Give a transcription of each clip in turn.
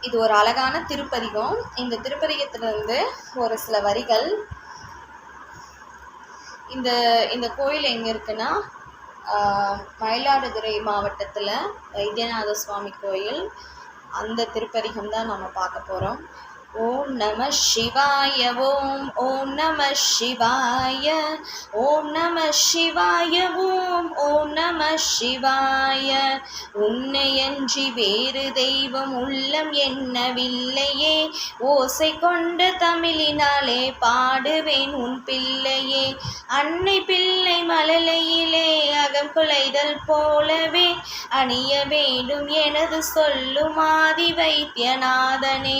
இது ஒரு அழகான திருப்பதிகம். இந்த திருப்பதிகத்திலிருந்து ஒரு சில வரிகள். இந்த இந்த கோயில் எங்கே இருக்குன்னா, மயிலாடுதுறை மாவட்டத்தில் வைத்தியநாத சுவாமி கோயில். அந்த திருப்பதிகம் தான் நம்ம பார்க்க போகிறோம். ஓம் நம சிவாய. ஓம் ஓம் நம சிவாய. ஓம் நம சிவாய. ஓம் ஓம் நம சிவாய. உன்னையன்றி வேறு தெய்வம் உள்ளம் எண்ணவில்லையே, ஓசை கொண்ட தமிழினாலே பாடுவேன் உன் பிள்ளையே. அன்னை பிள்ளை மழலையிலே அகம் குலைதல் போலவே அணிய வேண்டும் எனது சொல்லும் ஆதி வைத்தியநாதனே.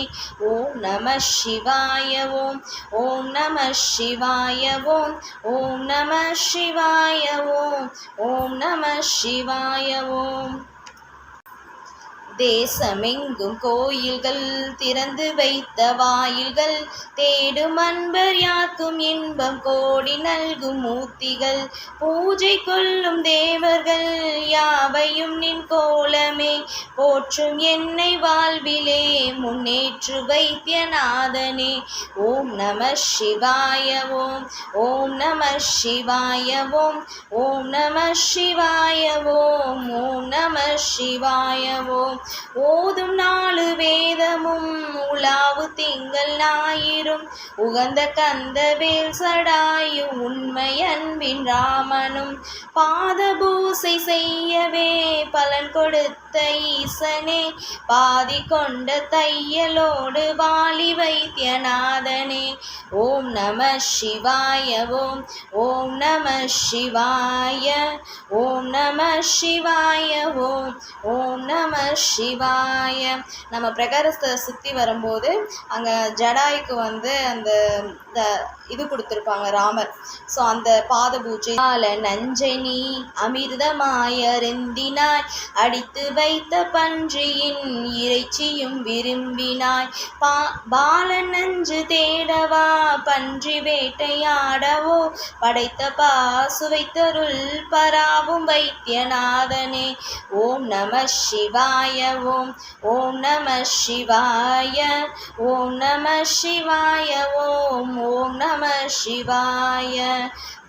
ஓம் நம சிவாய. ஓம் ஓம் நம சிவாய. ஓம் ஓம் நம சிவாய. ஓம் ஓம் நம சிவாய. ஓம். தேசமெங்கும் கோயில்கள் திறந்து வைத்த வாயில்கள், தேடும் அன்பர் யாக்கும் இன்பம் கோடி நல்கும் மூர்த்திகள், பூஜை கொள்ளும் தேவர்கள் யாவையும் நின் கோலமே, போற்றும் என்னை வாழ்விலே முன்னேற்று வைத்தியநாதனே. ஓம் நம சிவாய. ஓம் ஓம் நம சிவாய. ஓம் ஓம் நம சிவாய. ஓம் ஓம் நம சிவாய. ஓம். ஓதும் 4 வேதமும் உலாவு திங்கள் ஞாயிறும் உகந்த கந்தவேல் சடாயு உண்மை அன்பின் ராமனும் பாத பூசை செய்யவே பலன் கொடுத்த ஈசனே, பாதி கொண்ட தையலோடு வாலி வைத்தியநாதனே. ஓம் நம சிவாய. ஓம் ஓம் நம சிவாய. ஓம் நம சிவாய. ஓம் ஓம் நம சிவாய. நம்ம பிரகாரத்தை சுற்றி வரும்போது அங்கே ஜடாய்க்கு அந்த இது கொடுத்துருப்பாங்க ராமர். ஸோ அந்த பாத பூஜை. நஞ்சை நீ அமிர்தமாயருந்தினாய், அடித்து வைத்த பன்றியின் இறைச்சியும் விரும்பினாய், பாலன் நஞ்சு தேடவா பன்றி வேட்டையாடவோ, படைத்த பாசுவைத்தருள் பராவும் வைத்தியநாதனே. ஓம் நம சிவாய. ஓம் ஓம் நம சிவாய. ஓம் நம சிவாய. ஓம் ஓம் நம சிவாய.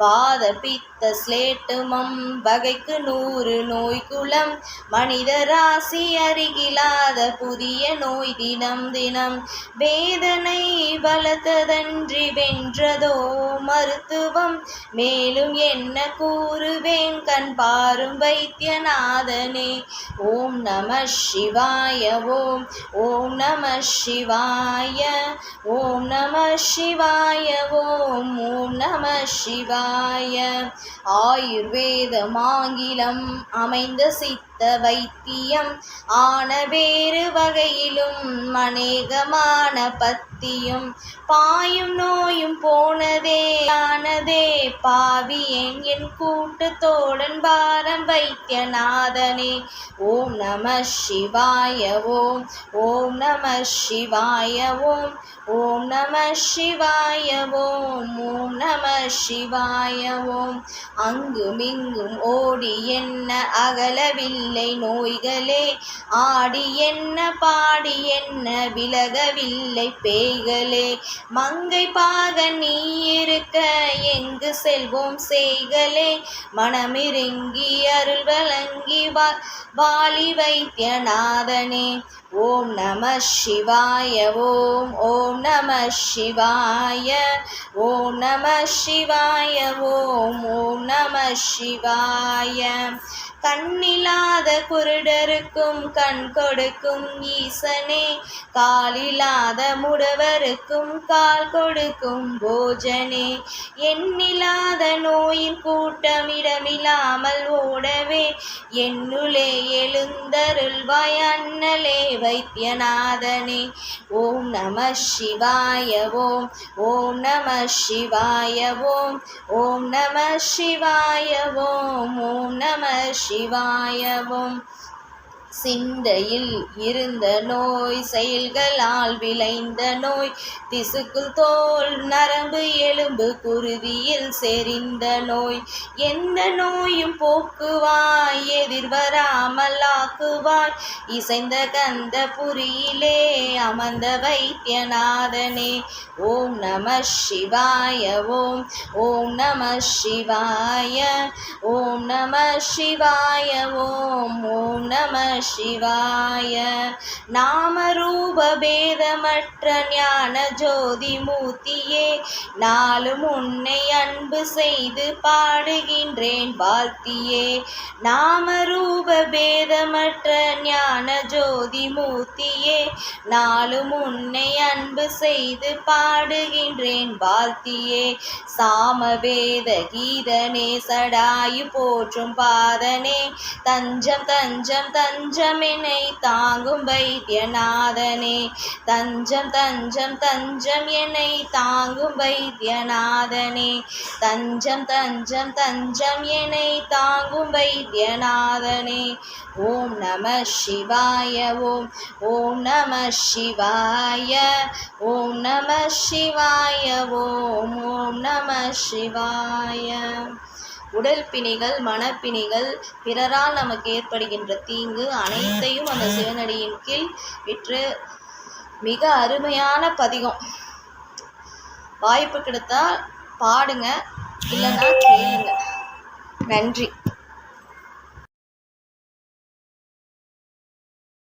வாத பித்த ஸ்லேட்டுமம் வகைக்கு 100 நோய்குலம், மனித ராசி அருகிலாத புதிய நோய் தினம் தினம், வேதனை பலத்ததன்றி வென்றதோ மருத்துவம், மேலும் என்ன கூறுவேன் கண் பாரும் வைத்தியநாதனே. ஓம் நம சிவாய. ஓம் ஓம் நம சிவாய. ஓம் நம சிவாய. ஓம் ஓம் நம சிவாய. ஆயுர்வேதம் ஆங்கிலம் அமைந்த சித்த வைத்தியம், ஆன வேறு வகையிலும் அநேகமான பத்தியும், பாயும் நோயும் போனதே ஆனதே பாவியேன் என் கூட்டத்தோடன் பாரம் வைத்தியநாதனே. ஓம் நம சிவாய. ஓம் ஓம் நம சிவாய. ஓம் ஓம் நம சிவாய. ஓம் ஓம் நம சிவாய. ஓம். அங்குமிங்கும் ஓடி என்ன அகலவில்லை நோய்களே, ஆடி என்ன பாடி என்ன விலகவில்லை பேய்களே, மங்கை பாக நீ இருக்க எங்கு செல்வோம் செய்களே, மனமிருங்கி அருள் வழங்கி வாலி வைத்தியநாதனே. ஓம் நம சிவாய. ஓம் ஓம் நம சிவாய. ஓம் நம சிவாய. ஓம் ஓம் நம சிவாய. கண்ணில்லாத குருடருக்கும் கண் கொடுக்கும் ஈசனே, காலில்லாத முடவருக்கும் கால் கொடுக்கும் போஜனே, எண்ணில்லாத நோயின் கூட்டம் இடமில்லாமல் ஓடவே என்னுளே எழுந்தருள்வாய் அண்ணலே வைத்தியநாதனே. ஓம் நம சிவாய. ஓம் ஓம் நம சிவாய. ஓம் ஓம் நம சிவாய. ஓம் ஓம் நம சிவாய. ஓம். சிந்தையில் இருந்த நோய் செயல்களால் விளைந்த நோய் திசுக்குள் தோல் நரம்பு எலும்பு குருதியில் செறிந்த நோய் எந்த நோயும் போக்குவாய் எதிர்வராமல் ஆக்குவாய் இசைந்த கந்த புரியிலே அமர்ந்த வைத்தியநாதனே. ஓம் நம சிவாய ஓம் ஓம் நம சிவாய ஓம் நம சிவாய ஓம் ஓம் நம சிவாய. நாமரூப பேதமற்ற ஞான ஜோதி மூர்த்தியே நாளும் உன்னை அன்பு செய்து பாடுகின்றேன் வாழ்த்தியே. நாமரூப பேதமற்ற ஞான ஜோதி மூர்த்தியே நாளும் உன்னை அன்பு செய்து பாடுகின்றேன் வாழ்த்தியே. சாமவேத கீதனே சடாயு போற்றும் பாதனே தஞ்சம் தஞ்சம் தஞ்சம் என்னை தாங்கும் வைத்தியநாதனே. தஞ்சம் தஞ்சம் தஞ்சம் என்னை தாங்கும் வைத்தியநாதனே. தஞ்சம் தஞ்சம் தஞ்சம் என்னை தாங்கும் வைத்தியநாதனே. ஓம் நம சிவாய ஓம் ஓம் நம சிவாய ஓம் நம சிவாய ஓம் ஓம் நம சிவாய. உடல் பிணிகள் மனப்பிணிகள் பிறரால் நமக்கு ஏற்படுகின்ற தீங்கு அனைத்தையும் அந்த சிவனடியின் கீழ் விற்று மிக அருமையான பதிகம். வாய்ப்பு கிடைத்தா பாடுங்க, இல்லைன்னா கேளுங்க. நன்றி.